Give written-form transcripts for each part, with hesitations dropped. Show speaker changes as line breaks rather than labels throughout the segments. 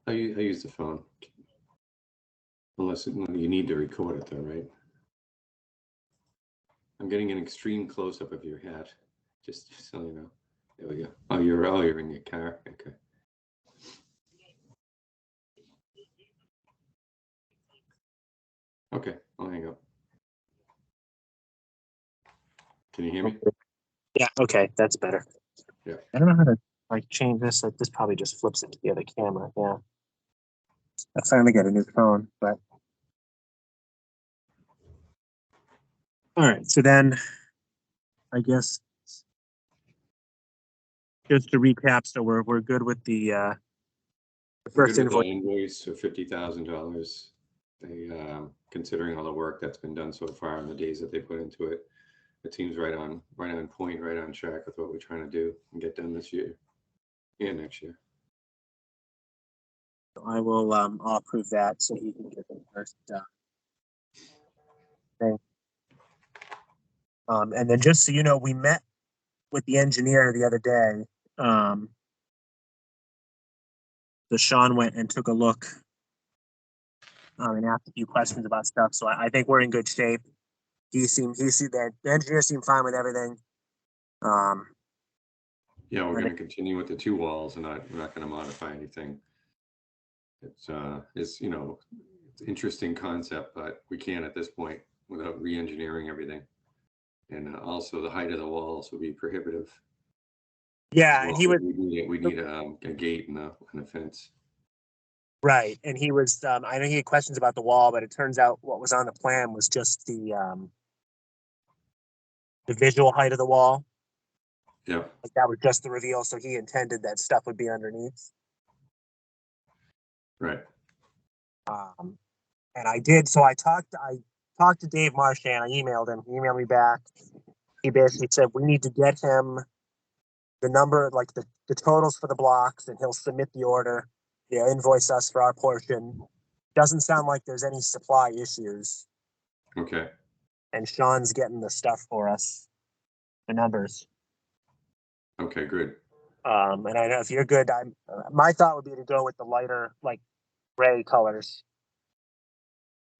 I use the phone. Unless you need to record it though, right? I'm getting an extreme close-up of your hat, just so you know. There we go. Oh, you're in your car. Okay. Okay, I'll hang up. Can you hear me?
Yeah. Okay, that's better.
Yeah.
I don't know how to like change this. Like, this probably just flips it to the other camera. Yeah. I finally got a new phone, but all right. So then, I guess just to recap, so we're good with the first invoice.
Invoice for $50,000. They, considering all the work that's been done so far and the days that they put into it, it seems right on point, right on track with what we're trying to do and get done this year and next year.
I will I'll approve that so you can get the first thing. And then just so you know, we met with the engineer the other day. So Sean went and took a look and asked a few questions about stuff. So I think we're in good shape. The engineer seemed fine with everything.
Yeah, we're going to continue with the two walls, and we're not going to modify anything. It's it's an interesting concept, but we can't at this point without re-engineering everything. And also the height of the walls would be prohibitive.
Yeah,
well,
and he was.
We need a gate and a fence.
Right, and he was. I know he had questions about the wall, but it turns out what was on the plan was just the visual height of the wall.
Yeah,
like that was just the reveal. So he intended that stuff would be underneath.
Right.
And I did. So I talked to Dave Marchand. I emailed him. He emailed me back. He basically said we need to get him the number, like the totals for the blocks, and he'll submit the order. He'll invoice us for our portion. Doesn't sound like there's any supply issues.
Okay.
And Sean's getting the stuff for us, the numbers.
Okay, good.
And I know if you're good, my thought would be to go with the lighter, like gray colors.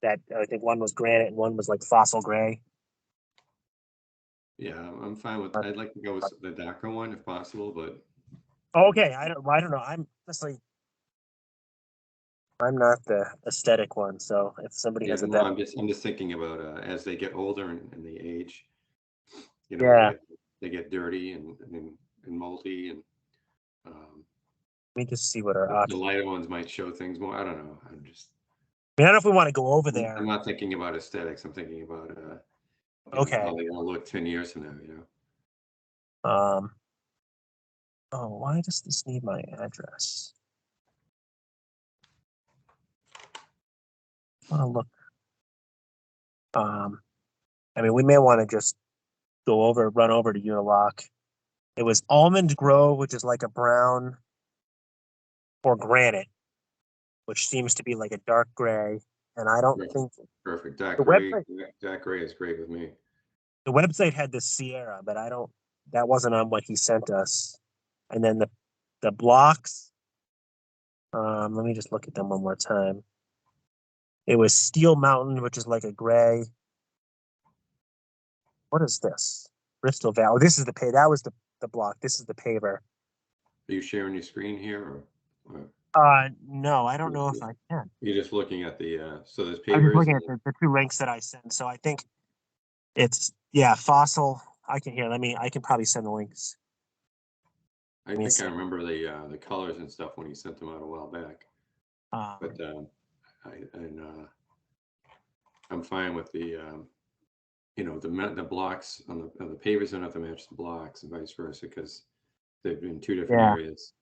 That I think one was granite and one was like fossil gray.
Yeah, I'm fine with. I'd like to go with the darker one if possible, but.
Okay, I don't know. I'm honestly, I'm not the aesthetic one, so if somebody has a better.
I'm just thinking about as they get older and they age,
Yeah.
they get dirty and moldy and.
Let me just see what our
the lighter ones might show things more. I don't know.
I don't know if we want to go over there.
I'm not thinking about aesthetics. I'm thinking about
okay,
how they all look 10 years from now.
Oh, why does this need my address? I want to look. I mean, we may want to just run over to Unilock. It was Almond Grove, which is like a brown, or granite, which seems to be like a dark gray. And I don't think
perfect. Dark gray is great with me.
The website had the Sierra, but that wasn't on what he sent us. And then the blocks. Let me just look at them one more time. It was Steel Mountain, which is like a gray. What is this? Bristol Valley. Oh, this is the pay. That was the block. This is the paver.
Are you sharing your screen here, or?
No, I don't know if I can.
You're just looking at the. So there's pavers.
I'm just looking at the two links that I sent. So I think it's fossil. I can probably send the links.
I think I remember the colors and stuff when he sent them out a while back. But I'm fine with the the blocks on the pavers don't have to match the blocks and vice versa because they've been two different areas.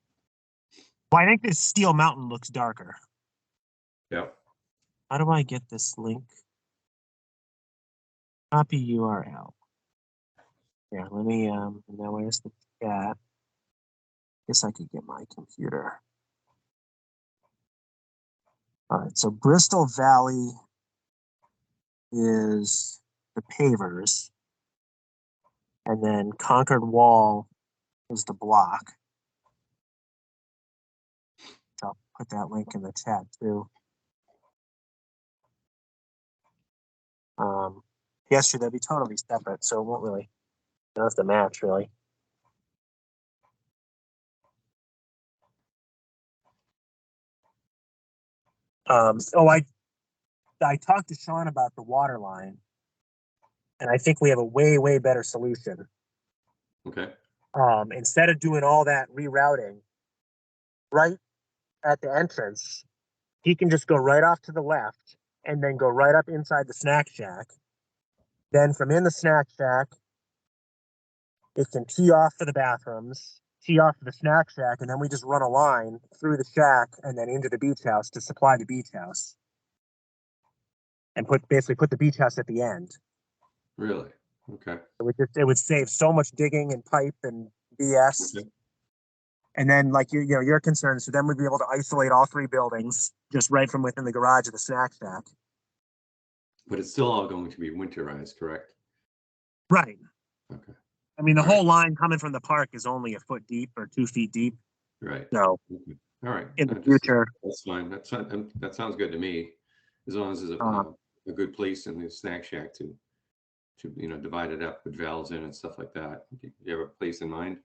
Well, I think this Steel Mountain looks darker.
Yeah.
How do I get this link? Copy URL. Yeah, let me now where's the chat? Guess I could get my computer. All right, so Bristol Valley is the pavers, and then Concord Wall is the block. I'll put that link in the chat too. Yes, sure, they'll be totally separate, so it won't really, don't have to match really. Oh, I talked to Sean about the water line, and I think we have a way better solution.
Okay,
Instead of doing all that rerouting right at the entrance, he can just go right off to the left and then go right up inside the snack shack. Then from in the snack shack, it can tee off for the bathrooms, tee off for the snack shack, and then we just run a line through the shack and then into the beach house to supply the beach house. And basically put the beach house at the end.
really? Okay.
It would save so much digging and pipe and BS.
Okay.
And then like you're concerned, so then we'd be able to isolate all three buildings just right from within the garage of the snack shack.
But it's still all going to be winterized, correct?
Right.
Okay.
I mean, the
All
whole
right.
line coming from the park is only a foot deep or 2 feet deep.
Right.
So
Okay. All right.
in the
Just-
future,
That's fine. That sounds good to me. As long as there's a good place in the snack shack to divide it up with valves in and stuff like that. Do you have a place in mind?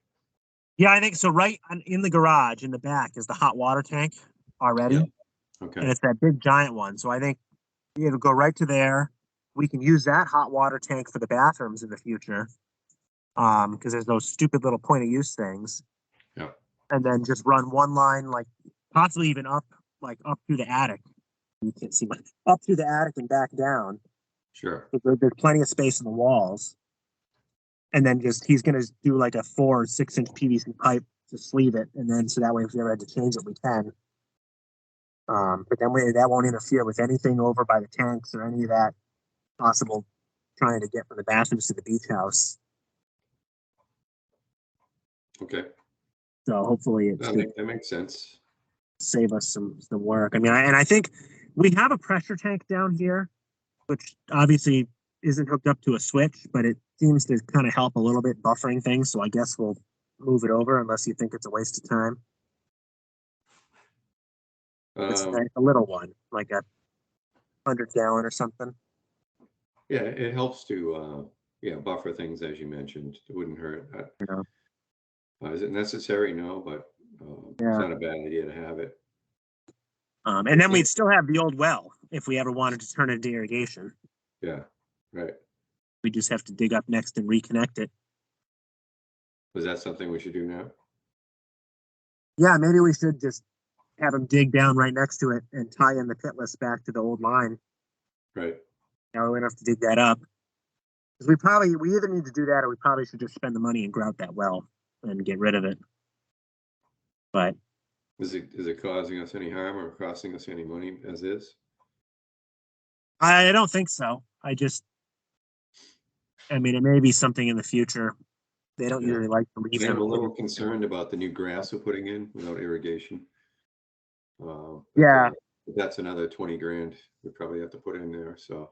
yeah, I think so. Right in the garage in the back is the hot water tank already.
Yeah.
And
Okay.
it's that big giant one. So I think it'll go right to there. We can use that hot water tank for the bathrooms in the future. Because there's those stupid little point of use things.
Yeah.
And then just run one line, like possibly even up through the attic. You can't see much. Up through the attic and back down.
Sure.
There's plenty of space in the walls. And then he's gonna do like a 4 or 6 inch PVC pipe to sleeve it, and then so that way if we ever had to change it, we can. But then that won't interfere with anything over by the tanks or any of that possible trying to get from the bathrooms to the beach house.
Okay.
So hopefully it should
That makes sense.
save us some work. I mean, I think we have a pressure tank down here, which obviously isn't hooked up to a switch, but it seems to kind of help a little bit buffering things. So I guess we'll move it over unless you think it's a waste of time. It's a little one, like a 100-gallon or something.
Yeah, it helps to buffer things as you mentioned. It wouldn't hurt.
You know,
Is it necessary? No, but it's
yeah.
not a bad idea to have it.
And then we'd still have the old well if we ever wanted to turn it into irrigation.
Yeah, right.
We just have to dig up next and reconnect it.
Was that something we should do now?
Yeah, maybe we should just have them dig down right next to it and tie in the pitless back to the old line.
Right.
Now we don't have to dig that up. Because we either need to do that or we probably should just spend the money and grout that well and get rid of it. But
Is it causing us any harm or costing us any money as is?
I don't think so. I mean, it may be something in the future. They don't usually like to leave them.
I'm a little concerned about the new grass we're putting in without irrigation.
Yeah.
That's another 20 grand we probably have to put in there. So,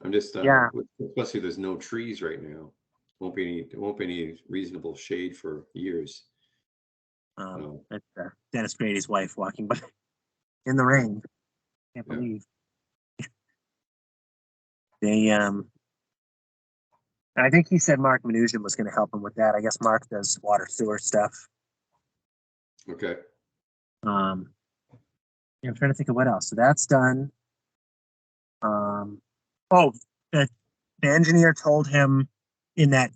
I'm just, especially there's no trees right now. There won't be any reasonable shade for years.
That's Dennis Grady's wife walking by in the rain. Can't believe they. I think he said Mark Mnuchin was going to help him with that. I guess Mark does water sewer stuff.
Okay.
I'm trying to think of what else. So that's done. The engineer told him in that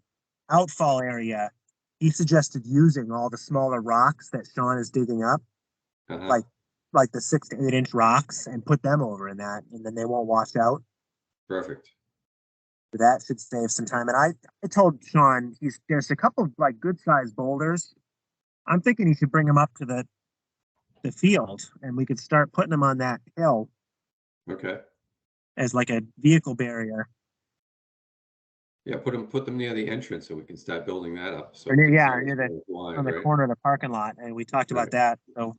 outfall area, he suggested using all the smaller rocks that Sean is digging up, like the 6 to 8 inch rocks, and put them over in that, and then they won't wash out.
Perfect.
That should save some time. And I told Sean there's a couple of like good sized boulders. I'm thinking he should bring them up to the field, and we could start putting them on that hill.
Okay.
As like a vehicle barrier.
Yeah, put them near the entrance so we can start building that up. So
on the corner of the parking lot, and we talked about that. So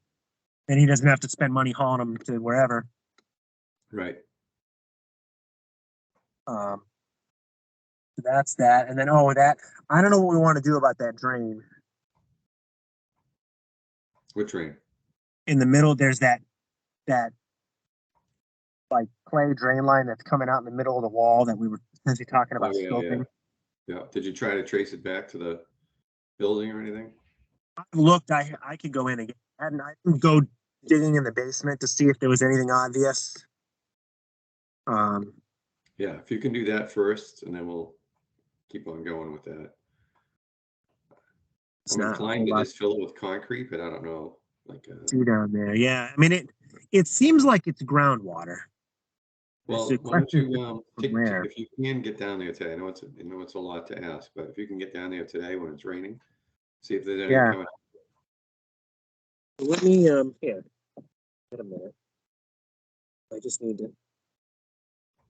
then he doesn't have to spend money hauling them to wherever.
Right.
So that's that, and then I don't know what we want to do about that drain.
Which drain?
In the middle, there's that like clay drain line that's coming out in the middle of the wall that we were potentially talking about
Oh, yeah,
scoping.
yeah. Did you try to trace it back to the building or anything?
I looked, I could go in again. And I can go digging in the basement to see if there was anything obvious.
Yeah, if you can do that first, and then we'll keep on going with that.
It's
I'm
not a whole
inclined to
lot
just fill it with concrete, but I don't know. Like,
to see down there. Yeah, I mean it seems like it's groundwater.
well,
The
why don't
question is
you
where.
if you can get down there today? I know it's a lot to ask, but if you can get down there today when it's raining, see if there's anything
Yeah.
coming.
Let me here. Wait a minute. I just need to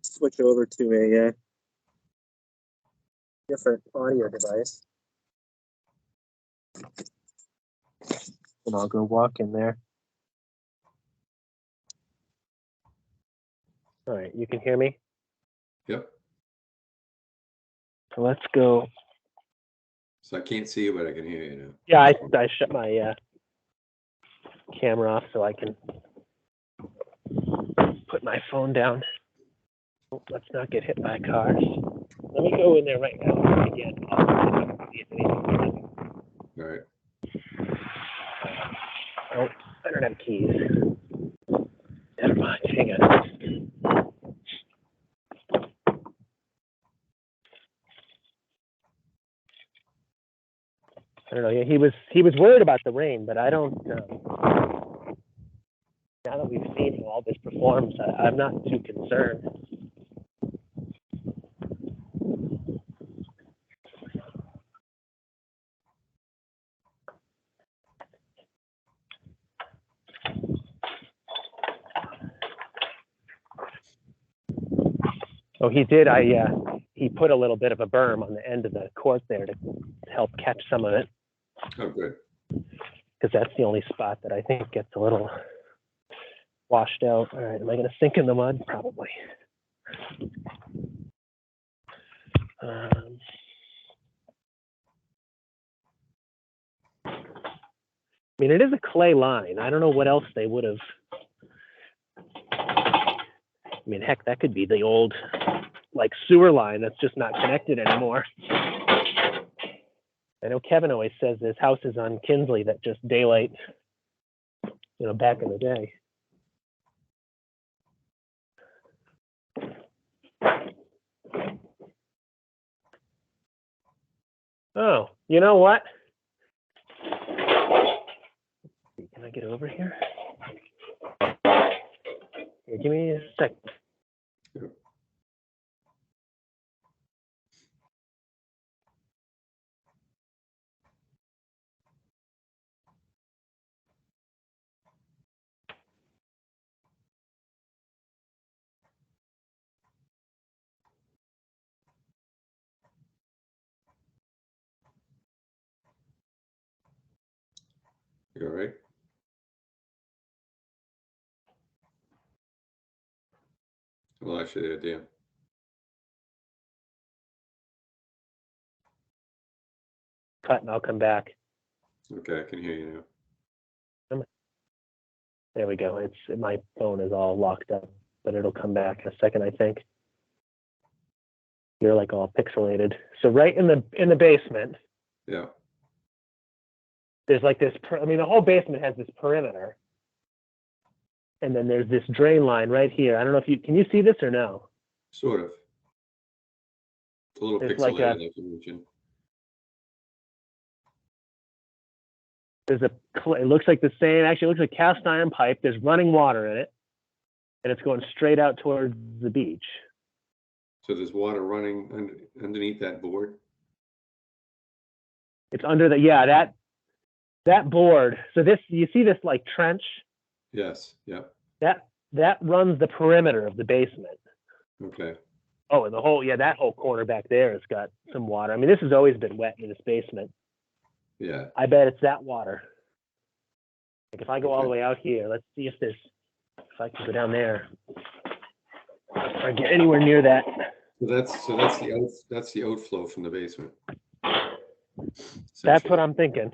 switch over to a different audio device. And I'll go walk in there. All right, you can hear me?
Yep.
So let's go.
So I can't see you, but I can hear you now.
Yeah, I shut my camera off so I can put my phone down. Oh, let's not get hit by cars. Let me go in there right now again. See if anything.
All right.
Oh, I don't have keys. Never mind. Hang on. I don't know. Yeah, he was worried about the rain, but I don't. Now that we've seen how all this performs, I'm not too concerned. Oh, he did. He put a little bit of a berm on the end of the court there to help catch some of it,
Oh, good.
because that's the only spot that I think gets a little washed out. All right, am I going to sink in the mud? Probably. I mean, it is a clay line. I don't know what else they would have. I mean, heck, that could be the old like sewer line that's just not connected anymore. I know Kevin always says there's houses on Kinsley that just daylight, back in the day. Oh, you know what? Can I get over here? Here, give me a second.
Yep. You all right? Well, actually, there, Dan.
Cut and I'll come back.
Okay, I can hear you now.
There we go. My phone is all locked up, but it'll come back in a second, I think. You're like all pixelated. So right in the basement,
Yeah.
there's like this. I mean, the whole basement has this perimeter, and then there's this drain line right here. I don't know if can you see this or no?
Sort of. It's a little
There's
pixelated,
like
like you mentioned.
It looks like the same. Actually, it looks like cast iron pipe. There's running water in it, and it's going straight out towards the beach.
So there's water running underneath that board?
It's under that board. So you see this like trench?
Yes. Yep.
That runs the perimeter of the basement.
Okay.
Oh, and that whole corner back there has got some water. I mean, this has always been wet in this basement.
Yeah.
I bet it's that water. Like if I go all the way out here, let's see if I can go down there or get anywhere near that.
So that's the outflow from the basement.
That's what I'm thinking.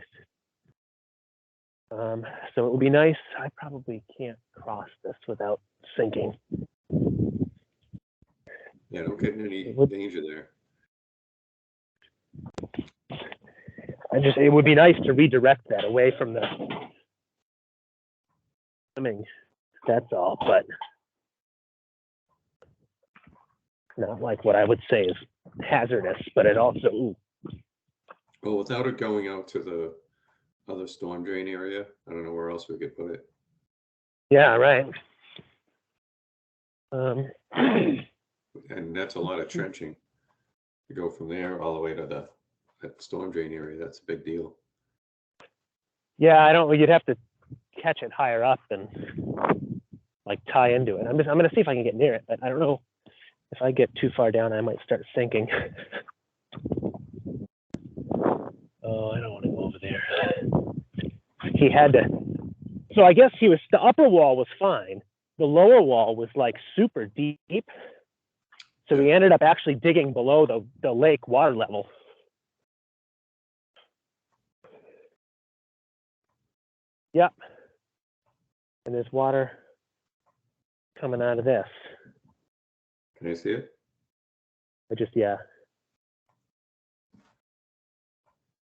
So it would be nice. I probably can't cross this without sinking.
Yeah, don't get in any
It would-
danger there.
It would be nice to redirect that away from the swimming. That's all, but not like what I would say is hazardous, but it also, ooh,
Well, without it going out to the other storm drain area, I don't know where else we could put it.
yeah, right.
And that's a lot of trenching to go from there all the way to that storm drain area. That's a big deal.
Yeah, you'd have to catch it higher up and like tie into it. I'm gonna see if I can get near it, but I don't know if I get too far down, I might start sinking. Oh, I don't want to go over there. He had to, so I guess the upper wall was fine. The lower wall was like super deep. So we ended up actually digging below the lake water level. Yep. And there's water coming out of this.
Can I see it?
Yeah.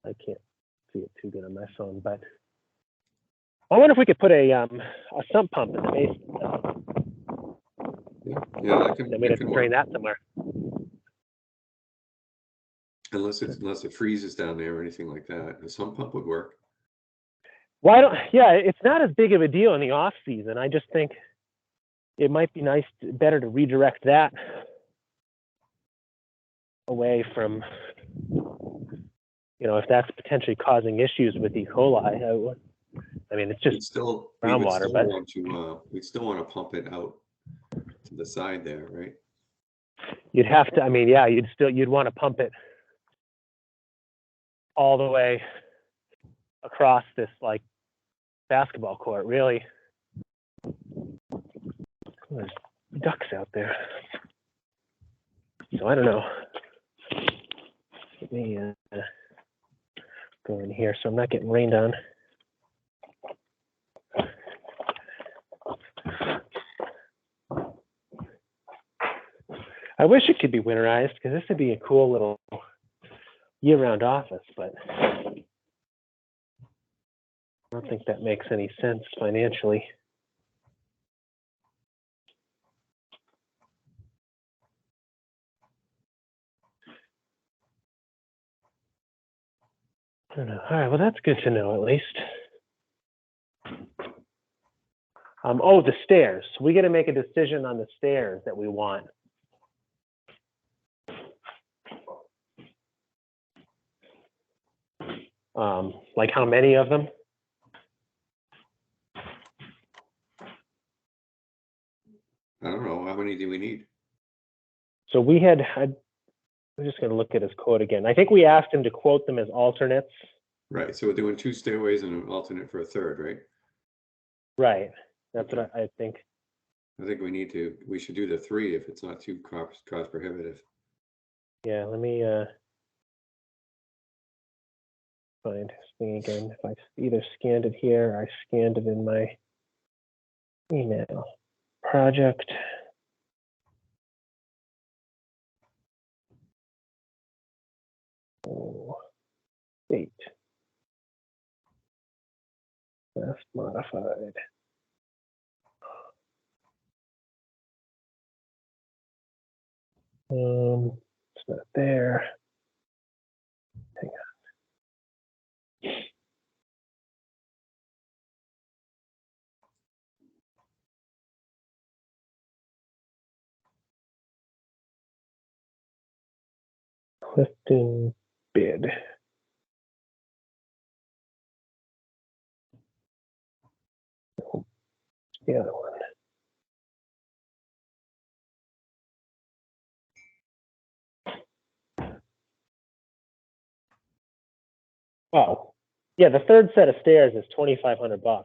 I can't see it too good on my phone, but I wonder if we could put a sump pump in the basement.
Yeah, that can,
Then we'd
that
have
can
to drain
work.
that somewhere.
Unless it freezes down there or anything like that. A sump pump would work.
Yeah, it's not as big of a deal in the off season. I just think it might be better to redirect that away from, if that's potentially causing issues with E. coli. I mean, it's just groundwater, but
we'd still want to pump it out to the side there, right?
you'd have to, you'd want to pump it all the way across this like basketball court, really. There's ducks out there. So I don't know. Let me go in here so I'm not getting rained on. I wish it could be winterized because this would be a cool little year-round office, but I don't think that makes any sense financially. I don't know. All right, well, that's good to know at least. Oh, the stairs. We got to make a decision on the stairs that we want. Like how many of them?
I don't know. How many do we need?
So I'm just going to look at his quote again. I think we asked him to quote them as alternates.
Right. So we're doing 2 stairways and an alternate for a third, right?
Right. That's what I think.
I think we should do the 3 if it's not too cost prohibitive.
Yeah, let me find his thing again. If I either scanned it here or I scanned it in my email. Project. Oh, 8. Last modified. It's not there. Hang on. Clifton bid. The other one. Oh, yeah, the third set of stairs is $2,500.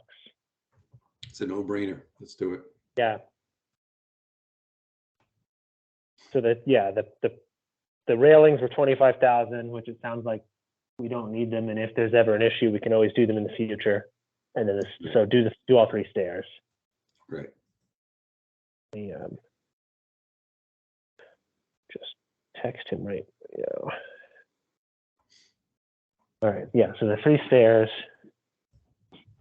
It's a no-brainer. Let's do it.
Yeah. So the railings were 25,000, which it sounds like we don't need them, and if there's ever an issue, we can always do them in the future. and then this, so do all 3 stairs.
Right.
Let me, just text him right now. All right, yeah, so the 3 stairs.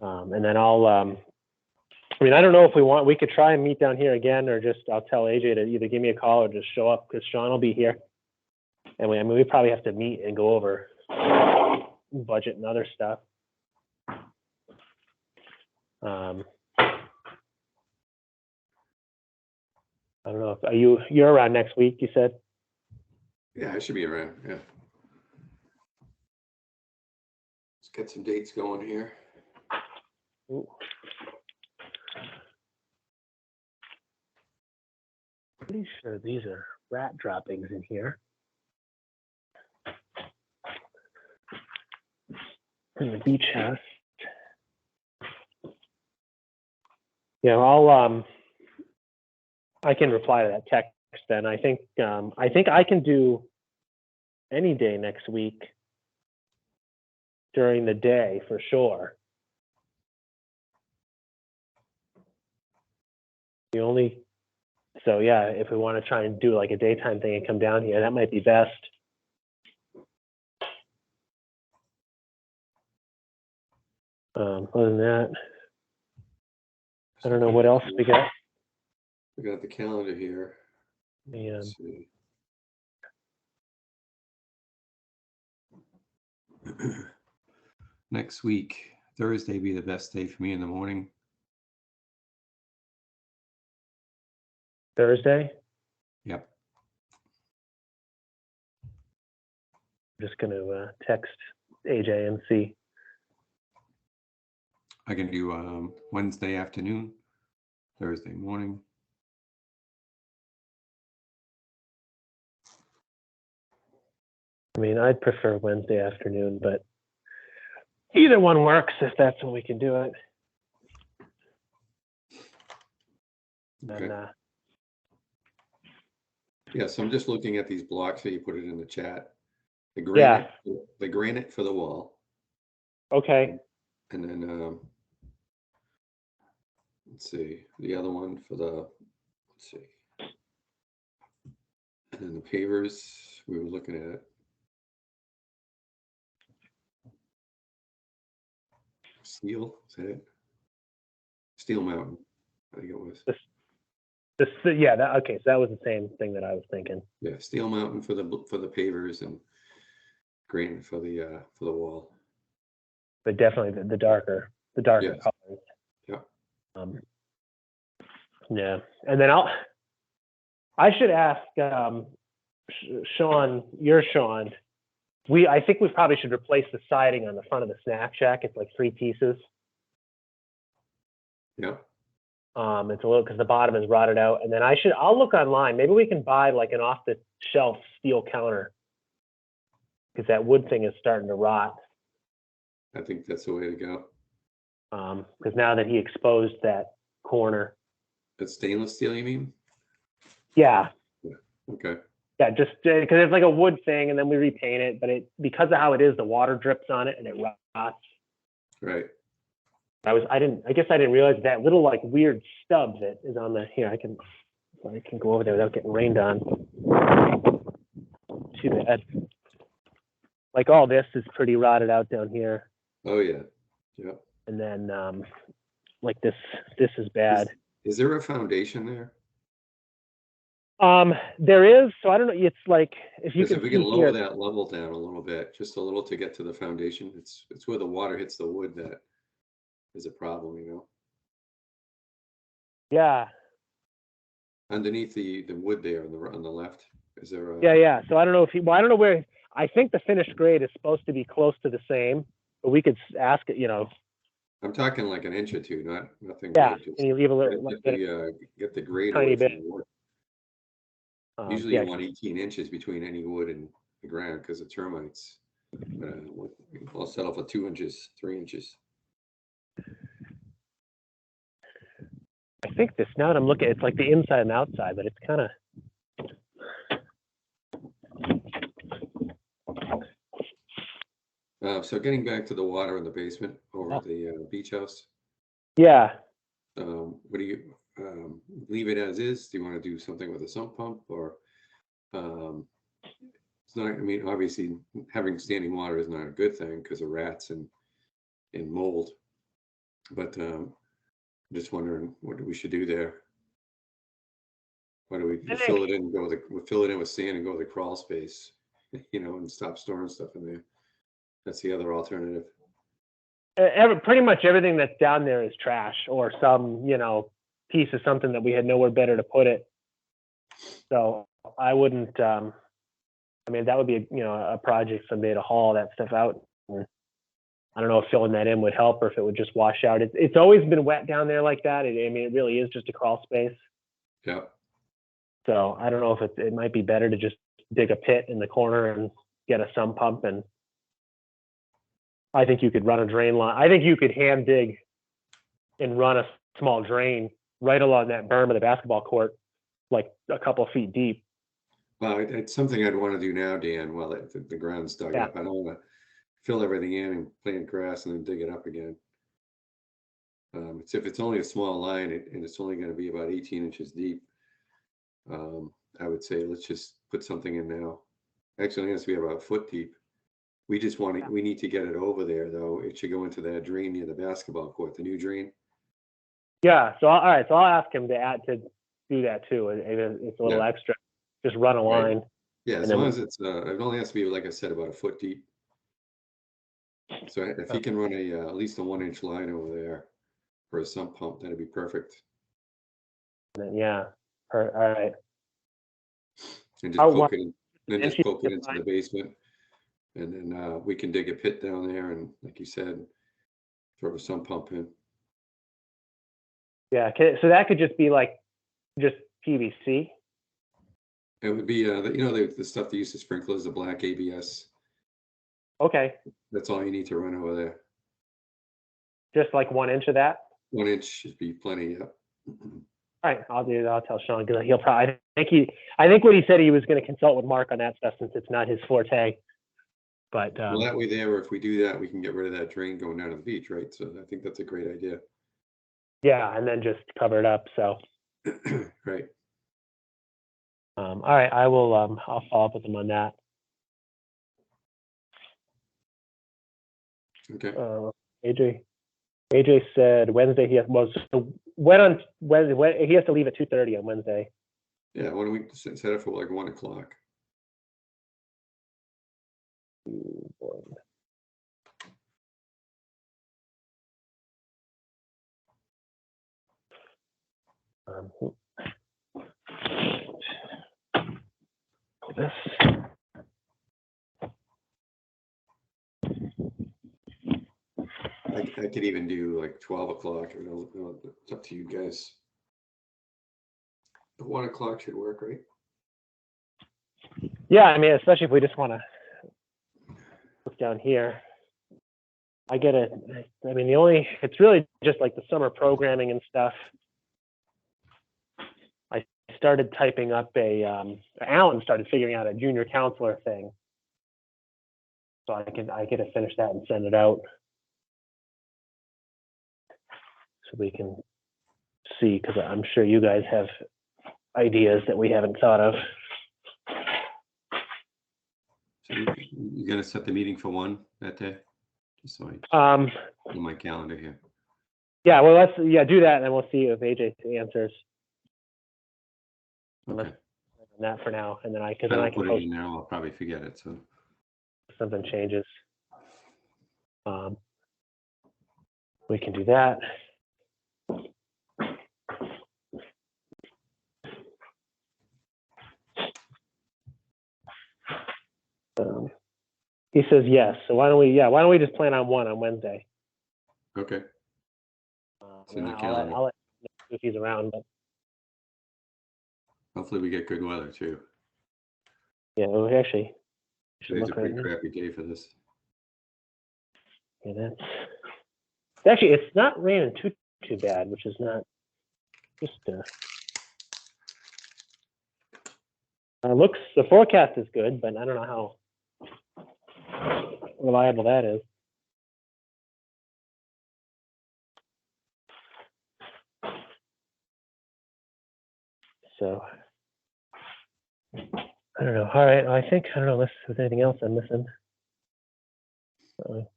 And then I'll, I mean, I don't know if we could try and meet down here again, or just, I'll tell AJ to either give me a call or just show up, because Sean will be here. And I mean, we probably have to meet and go over budget and other stuff. I don't know if, you're around next week, you said?
Yeah, I should be around. Yeah. Let's get some dates going here.
Ooh. Pretty sure these are rat droppings in here. In the beach house. Yeah, I can reply to that text then. I think I can do any day next week during the day for sure. So yeah, if we want to try and do like a daytime thing and come down here, that might be best. Other than that, I don't know what else we got.
We got the calendar here.
Yeah.
Let's see. Next week, Thursday be the best day for me in the morning.
Thursday?
Yep.
I'm just going to text AJ and see.
I can do Wednesday afternoon, Thursday morning.
I mean, I'd prefer Wednesday afternoon, but either one works if that's when we can do it.
Okay.
And,
Yeah, so I'm just looking at these blocks that you put it in the chat. The granite for the wall,
okay.
and then let's see, the other one for the, let's see, and then the pavers we were looking at. Steel, is that it? Steel Mountain, I think it was.
Yeah, okay, so that was the same thing that I was thinking.
Yeah, Steel Mountain for the pavers and granite for the wall.
But definitely the darker
Yes.
colors.
Yeah.
Yeah, and then I should ask Sean, Sean. I think we probably should replace the siding on the front of the snack shack. It's like 3 pieces.
Yeah.
It's a little, because the bottom is rotted out. And then I'll look online. Maybe we can buy like an off the shelf steel counter, because that wood thing is starting to rot.
I think that's the way to go.
Because now that he exposed that corner.
It's stainless steel, you mean?
Yeah.
Okay.
Yeah, just because it's like a wood thing, and then we repaint it, but because of how it is, the water drips on it and it rots.
Right.
I guess I didn't realize that little like weird stub that is on the here. I can go over there without getting rained on. Too bad. Like all this is pretty rotted out down here.
Oh yeah. Yeah.
And then like this is bad.
Is there a foundation there?
There is, so I don't know. It's like if you
Because
can
if we can
see
lower
here,
that level down a little bit, just a little to get to the foundation, it's where the water hits the wood that is a problem, you know.
yeah.
Underneath the wood there on the left, is there a?
Yeah. So I don't know if I don't know where. I think the finished grade is supposed to be close to the same, but we could ask it.
I'm talking like an inch or two, nothing.
Yeah,
Big, just
and you leave a little,
get the grade
tiny
away from
bit.
the wood. Usually
yeah.
you want 18 inches between any wood and the ground because of termites. I'll settle for 2 inches, 3 inches.
I think this, now that I'm looking, it's like the inside and outside, but it's kind of.
So getting back to the water in the basement, or over at the beach house.
Yeah.
What do you, leave it as is? Do you want to do something with a sump pump or, it's not, I mean, obviously having standing water is not a good thing because of rats and mold. But just wondering what we should do there. Why do we
I
fill
think-
it in and go we fill it in with sand and go to the crawl space, and stop storing stuff in there. That's the other alternative.
Pretty much everything that's down there is trash or some, piece of something that we had nowhere better to put it. So I wouldn't, I mean, that would be, a project someday to haul that stuff out. And I don't know if filling that in would help or if it would just wash out. It's always been wet down there like that. It really is just a crawl space.
Yeah.
So I don't know if it might be better to just dig a pit in the corner and get a sump pump. And I think you could run a drain line. I think you could hand dig and run a small drain right along that berm of the basketball court, like a couple of feet deep.
Well, it's something I'd want to do now, Dan, while the ground's dug
Yeah.
up. I don't want to fill everything in and plant grass and then dig it up again. If it's only a small line and it's only going to be about 18 inches deep, I would say let's just put something in now. Actually, it has to be about a foot deep. We just want to, we need to get it over there though. It should go into that drain near the basketball court, the new drain.
Yeah. So all right. So I'll ask him to do that too. And it's a little extra. Just run a line.
Yeah, as long as it's it only has to be, like I said, about a foot deep. So if he can run at least a 1-inch line over there for a sump pump, that'd be perfect.
Yeah. All right.
And just
How
poke it in, then just
inches
poke it
is
into
fine.
the basement. And then we can dig a pit down there and, like you said, throw a sump pump in.
Yeah. So that could just be like just PVC.
It would be the stuff they use to sprinkle is the black ABS.
Okay.
That's all you need to run over there.
Just like 1 inch of that.
1 inch should be plenty. Yeah.
All right, I'll do that. I'll tell Sean because he'll probably. I think what he said he was going to consult with Mark on that stuff since it's not his forte. But
Well, that way there, if we do that, we can get rid of that drain going down to the beach, right? So I think that's a great idea.
yeah, and then just cover it up. So
Right.
all right, I will. I'll follow up with him on that.
Okay.
AJ said Wednesday he has when on Wednesday he has to leave at 2:30 on Wednesday.
Yeah. Why don't we set it for like 1 o'clock?
This.
I could even do like 12 o'clock. It's up to you guys. But 1 o'clock should work, right?
Yeah, I mean, especially if we just want to look down here. I get it. I mean, it's really just like the summer programming and stuff. I started typing up Alan started figuring out a junior counselor thing. So I get to finish that and send it out. So we can see, because I'm sure you guys have ideas that we haven't thought of.
So you're going to set the meeting for 1 that day? Just so I on my calendar here.
Yeah, well, let's do that, and then we'll see if AJ answers.
Okay.
On that for now, and then I
If
can
I don't put it
post
in now, I'll probably forget it. So
if something changes. We can do that. He says yes. So why don't we just plan on 1 on Wednesday?
okay. It's in the
I'll
calendar.
let him know if he's around, but
Hopefully we get good weather too.
yeah, well, actually, should
Today's a
look right
pretty
now.
crappy day for this.
Yeah, it's not raining too bad, which is not just looks, the forecast is good, but I don't know how reliable that is. So I don't know. All right. I think, I don't know unless there's anything else I'm missing. I'll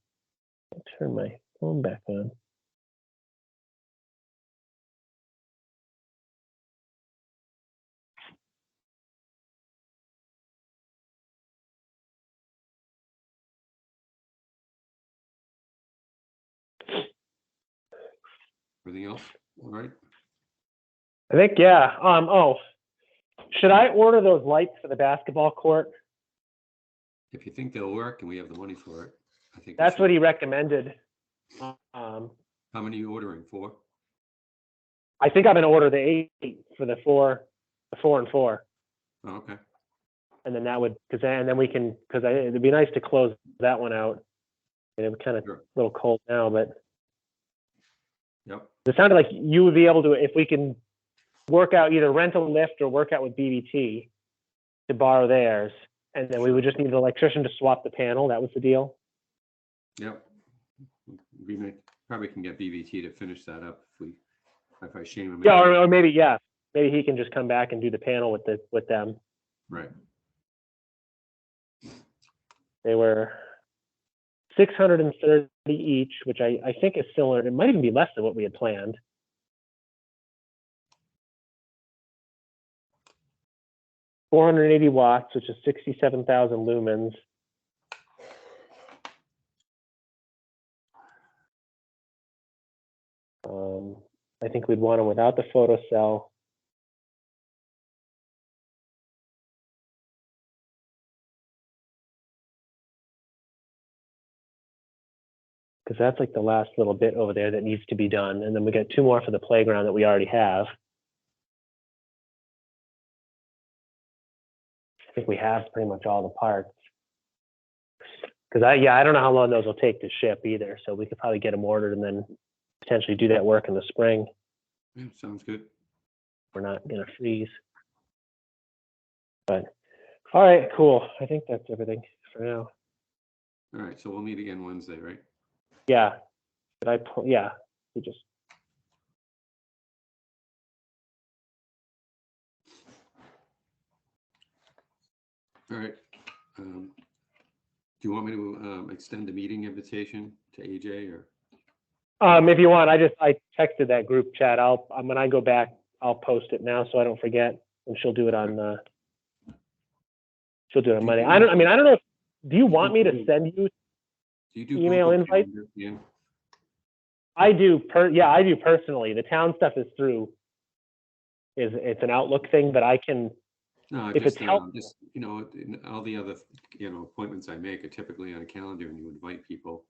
turn my phone back on.
Everything else? All right.
I think, yeah. Oh, should I order those lights for the basketball court?
If you think they'll work and we have the money for it, I think we
That's what
should.
he recommended.
How many are you ordering for?
I think I'm gonna order the 8 for the 4 and 4,
Oh, okay.
and then that would, and then we can, it'd be nice to close that one out. And it was kind of
Sure.
a little cold now, but
Yep.
it sounded like you would be able to, if we can work out, either rent a lift or work out with BBT to borrow theirs, and then we would just need an electrician to swap the panel. That was the deal.
Yep. We may, probably can get BBT to finish that up if I shame him.
Yeah, or maybe, yeah, maybe he can just come back and do the panel with them.
Right.
They were $630 each, which I think is similar. It might even be less than what we had planned. $480 which is 67,000 lumens. I think we'd want them without the photocell. Because that's like the last little bit over there that needs to be done. And then we got 2 more for the playground that we already have. I think we have pretty much all the parts. Because I don't know how long those will take to ship either. So we could probably get them ordered and then potentially do that work in the spring.
Yeah, sounds good.
We're not gonna freeze. But all right, cool. I think that's everything for now.
All right. So we'll meet again Wednesday, right?
Yeah. Did I pull? Yeah. We just.
All right. Do you want me to extend the meeting invitation to AJ or?
If you want, I texted that group chat. When I go back, I'll post it now so I don't forget, and she'll do it on Monday. I don't know. Do you want me to send you?
Do you do
email
Google
invite?
Calendar, Ian?
I do. I do personally. The town stuff is through. It's an Outlook thing, but I can.
No,
If
just,
it's helpful.
just, in all the other, appointments I make are typically on a calendar and you invite people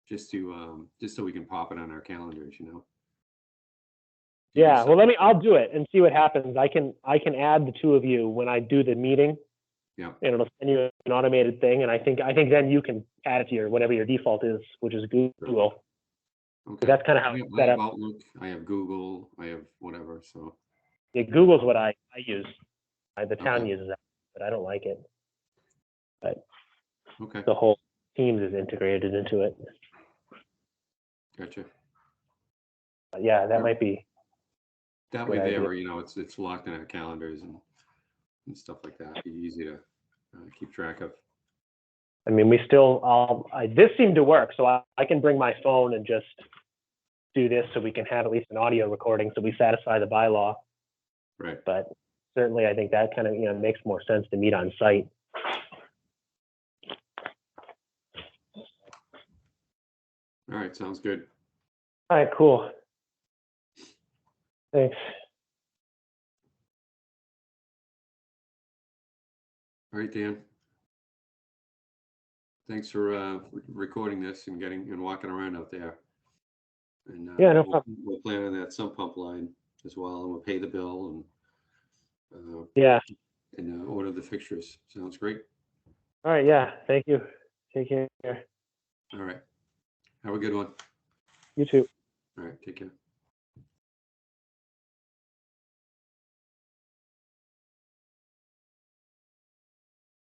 just to, just so we can pop it on our calendars, Do you
Yeah.
do
Well, I'll do it and see what happens. I can add the 2 of you when I do the meeting.
Yeah.
And it'll send you an automated thing, and I think then you can add it to your whatever your default is, which is Google.
Okay.
That's kind of how
I
it's
have,
set
I have
up.
Outlook, I have Google, I have whatever, so.
Yeah, Google's what I use. The town
Okay.
uses that, but I don't like it.
Okay,
The whole Teams is integrated into it.
gotcha.
But yeah, that
Yeah.
might be.
That
Good
way there,
idea.
it's locked in our calendars and stuff like that. Be easy to keep track of.
I mean, this seemed to work, so I can bring my phone and just do this so we can have at least an audio recording so we satisfy the bylaw.
Right.
But certainly I think that kind of, makes more sense to meet on site.
All right, sounds good.
All right, cool. Thanks.
All right, Dan. Thanks for recording this and walking around out there. And
Yeah, no problem.
we'll plan on that sump pump line as well, and we'll pay the bill and
Yeah.
and order the fixtures. Sounds great.
All right. Yeah. Thank you. Take care.
All right. Have a good one.
You too.
All right. Take care.